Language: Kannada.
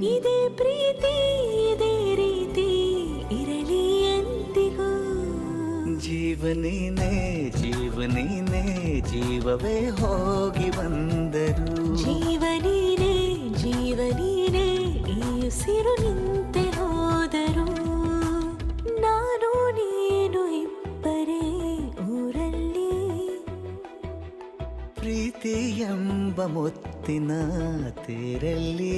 ಇದೇ ಪ್ರೀತಿ ಇದೇ ರೀತಿ ಇರಲಿ ಎಂದಿಗೂ. ಜೀವನೀನೇ ಜೀವನೀನೇ ಜೀವವೇ ಹೋಗಿ ಬಂದರು. ಜೀವನೀನೇ ಜೀವನೀನೇ ಈ ಉಸಿರು ನಿಂತೆ ಹೋದರು. ನಾನು ನೀನು ಇಬ್ಬರೇ ಊರಲ್ಲಿ. ಪ್ರೀತಿ ಎಂಬ ಮುತ್ತಿನ ತೇರಲ್ಲಿ